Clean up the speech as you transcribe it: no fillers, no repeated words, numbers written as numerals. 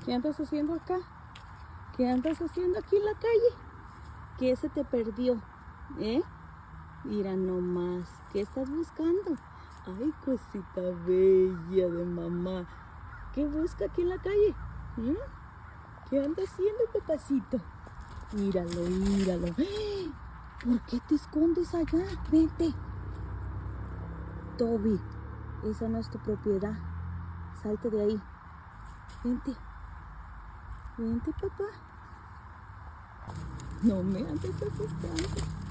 ¿Qué andas haciendo acá? ¿Qué andas haciendo aquí en la calle? ¿Qué se te perdió? Mira nomás, ¿qué estás buscando? Ay, cosita bella de mamá. ¿Qué busca aquí en la calle? ¿Qué anda haciendo, papacito? Míralo, míralo. ¿Por qué te escondes allá? Vente. Toby, esa no es tu propiedad. Salte de ahí. Vente. Vente, papá. No me andes asustando.